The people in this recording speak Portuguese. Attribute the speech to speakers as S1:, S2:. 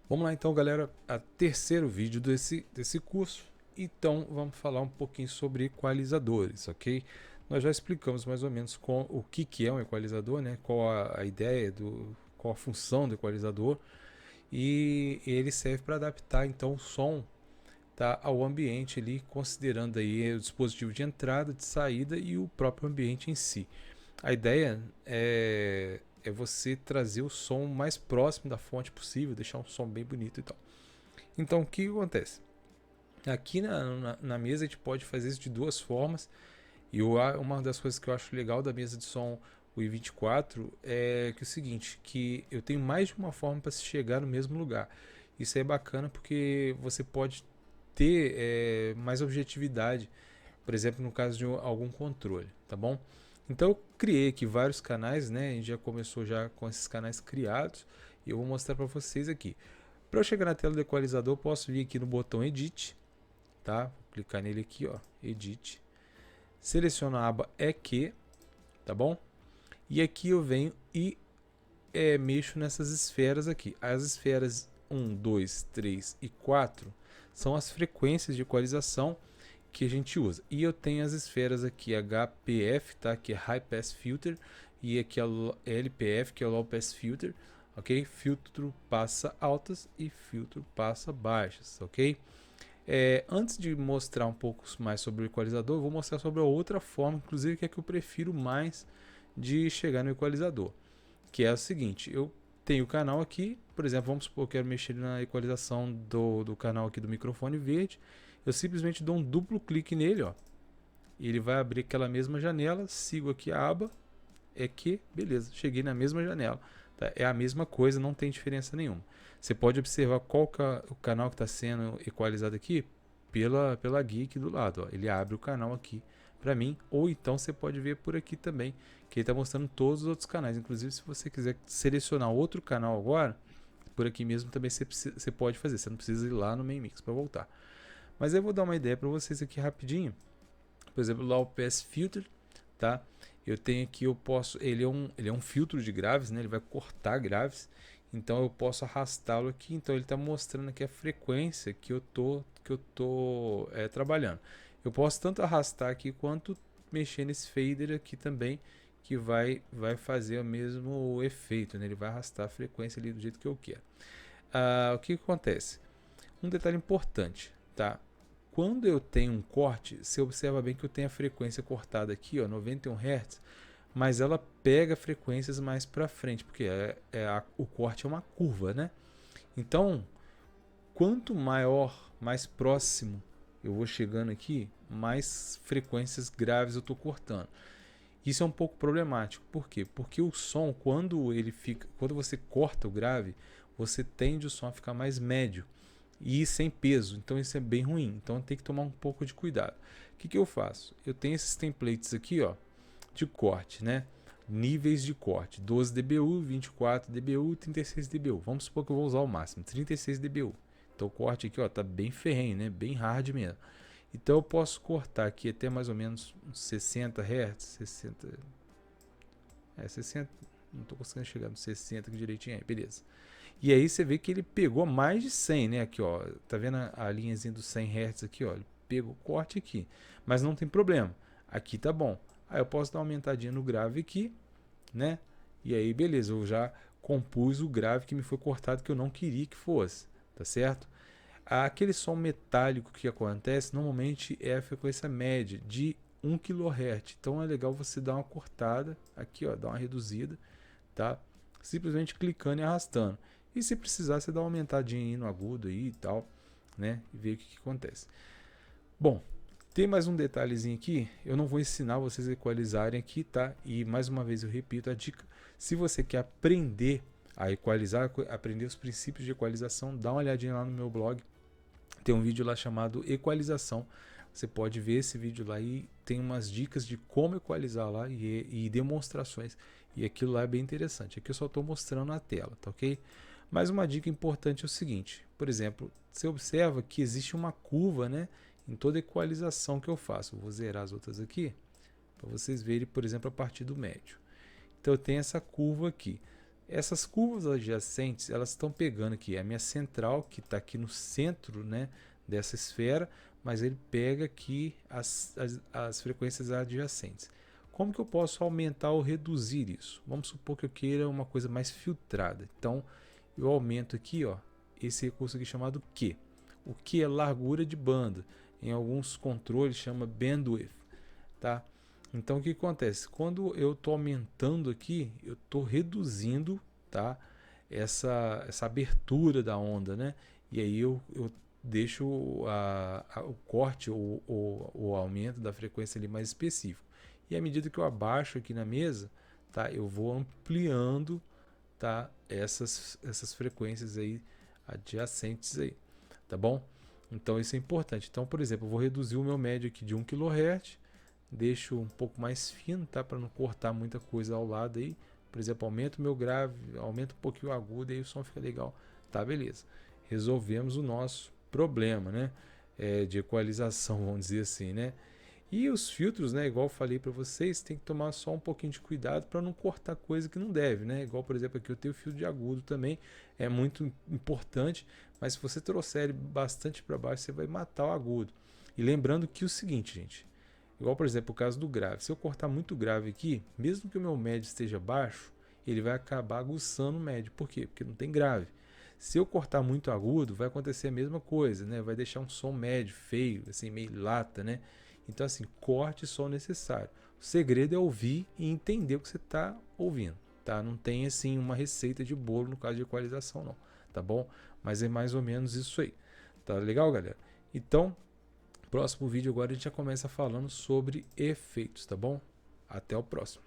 S1: Vamos lá então, galera, a terceiro vídeo desse curso. Então vamos falar um pouquinho sobre equalizadores, ok? Nós já explicamos mais ou menos o que é um equalizador, né? Qual a ideia, qual a função do equalizador, e ele serve para adaptar então o som, tá, ao ambiente ali, considerando aí o dispositivo de entrada, de saída e o próprio ambiente em si. A ideia é você trazer o som mais próximo da fonte possível, deixar um som bem bonito e tal. Então, o que acontece? Aqui na mesa a gente pode fazer isso de duas formas. E uma das coisas que eu acho legal da mesa de som o i24 é que é o seguinte, que eu tenho mais de uma forma para se chegar no mesmo lugar. Isso é bacana porque você pode ter mais objetividade, por exemplo, no caso de algum controle, tá bom? Então eu criei aqui vários canais, né? A gente já começou já com esses canais criados e eu vou mostrar para vocês aqui. Para eu chegar na tela do equalizador, eu posso vir aqui no botão Edit, tá? Vou clicar nele aqui, ó, Edit. Seleciono a aba EQ, tá bom? E aqui eu venho e mexo nessas esferas aqui. As esferas 1, 2, 3 e 4 são as frequências de equalização que a gente usa. E eu tenho as esferas aqui HPF, tá? Que é High Pass Filter, e aqui a LPF, que é o Low Pass Filter, ok? Filtro passa altas e filtro passa baixas, ok? Antes de mostrar um pouco mais sobre o equalizador, eu vou mostrar sobre a outra forma, inclusive que é que eu prefiro mais de chegar no equalizador, que é o seguinte: eu tenho o canal aqui, por exemplo, vamos supor que eu quero mexer na equalização do canal aqui do microfone verde, eu simplesmente dou um duplo clique nele, ó, e ele vai abrir aquela mesma janela, sigo aqui a aba, beleza, cheguei na mesma janela, tá? É a mesma coisa, não tem diferença nenhuma. Você pode observar qual o canal que está sendo equalizado aqui pela guia aqui do lado, ó. Ele abre o canal aqui para mim, ou então você pode ver por aqui também, que ele está mostrando todos os outros canais. Inclusive, se você quiser selecionar outro canal agora, por aqui mesmo também você pode fazer. Você não precisa ir lá no Main Mix para voltar. Mas eu vou dar uma ideia para vocês aqui rapidinho. Por exemplo, lá o PS Filter, tá? Eu tenho aqui, ele é um filtro de graves, né? Ele vai cortar graves. Então eu posso arrastá-lo aqui. Então ele está mostrando aqui a frequência que eu tô trabalhando. Eu posso tanto arrastar aqui quanto mexer nesse fader aqui também, que vai fazer o mesmo efeito, né? Ele vai arrastar a frequência ali do jeito que eu quero. O que acontece? Um detalhe importante, tá? Quando eu tenho um corte, você observa bem que eu tenho a frequência cortada aqui, ó, 91 Hz, mas ela pega frequências mais para frente, porque o corte é uma curva, né? Então, quanto maior, mais próximo eu vou chegando aqui, mais frequências graves eu estou cortando. Isso é um pouco problemático. Por quê? Porque o som, quando você corta o grave, você tende o som a ficar mais médio e sem peso, então isso é bem ruim, então tem que tomar um pouco de cuidado. O que eu faço? Eu tenho esses templates aqui, ó, de corte, né? Níveis de corte: 12 dBu, 24 dBu, 36 dBu. Vamos supor que eu vou usar o máximo 36 dBu. Então o corte aqui, ó, tá bem ferrenho, né? Bem hard mesmo. Então eu posso cortar aqui até mais ou menos 60 Hz, 60, não estou conseguindo chegar no 60 aqui direitinho aí, beleza. E aí você vê que ele pegou mais de 100, né? Aqui, ó, tá vendo a linhazinha dos 100 Hz aqui, ó, ele pegou corte aqui, mas não tem problema, aqui tá bom. Aí eu posso dar uma aumentadinha no grave aqui, né? E aí beleza, eu já compus o grave que me foi cortado, que eu não queria que fosse, tá certo? Aquele som metálico que acontece normalmente é a frequência média de 1 kHz. Então é legal você dar uma cortada aqui, ó, dar uma reduzida, tá? Simplesmente clicando e arrastando. E se precisar, você dá uma aumentadinha aí no agudo aí e tal, né? E ver o que acontece. Bom, tem mais um detalhezinho aqui. Eu não vou ensinar vocês a equalizarem aqui, tá? E mais uma vez eu repito a dica. Se você quer aprender a equalizar, aprender os princípios de equalização, dá uma olhadinha lá no meu blog. Tem um vídeo lá chamado Equalização. Você pode ver esse vídeo lá e tem umas dicas de como equalizar lá e demonstrações. E aquilo lá é bem interessante. Aqui eu só estou mostrando na tela, tá ok? Mas uma dica importante é o seguinte: por exemplo, você observa que existe uma curva, né, em toda equalização que eu faço. Eu vou zerar as outras aqui para vocês verem, por exemplo, a partir do médio. Então eu tenho essa curva aqui. Essas curvas adjacentes, elas estão pegando aqui a minha central, que está aqui no centro, né, dessa esfera, mas ele pega aqui as frequências adjacentes. Como que eu posso aumentar ou reduzir isso? Vamos supor que eu queira uma coisa mais filtrada. Então, eu aumento aqui, ó, esse recurso aqui chamado Q. O Q é largura de banda. Em alguns controles chama bandwidth, tá? Então, o que acontece? Quando eu estou aumentando aqui, eu estou reduzindo, tá, essa abertura da onda, né? E aí eu deixo o corte ou o aumento da frequência ali mais específico. E à medida que eu abaixo aqui na mesa, tá, eu vou ampliando, tá, essas frequências aí adjacentes aí, tá bom? Então isso é importante. Então, por exemplo, eu vou reduzir o meu médio aqui de 1 kHz, deixo um pouco mais fino, tá, para não cortar muita coisa ao lado aí. Por exemplo, aumento o meu grave, aumento um pouquinho o agudo, aí o som fica legal. Tá, beleza. Resolvemos o nosso problema, né? De equalização, vamos dizer assim, né? E os filtros, né, igual eu falei para vocês, tem que tomar só um pouquinho de cuidado para não cortar coisa que não deve, né? Igual, por exemplo, aqui eu tenho o filtro de agudo também, é muito importante, mas se você trouxer ele bastante para baixo, você vai matar o agudo. E lembrando que o seguinte, gente, igual, por exemplo, o caso do grave, se eu cortar muito grave aqui, mesmo que o meu médio esteja baixo, ele vai acabar aguçando o médio. Por quê? Porque não tem grave. Se eu cortar muito agudo, vai acontecer a mesma coisa, né? Vai deixar um som médio, feio, assim, meio lata, né? Então, assim, corte só o necessário. O segredo é ouvir e entender o que você está ouvindo, tá? Não tem, assim, uma receita de bolo no caso de equalização, não, tá bom? Mas é mais ou menos isso aí. Tá legal, galera? Então, próximo vídeo agora a gente já começa falando sobre efeitos, tá bom? Até o próximo.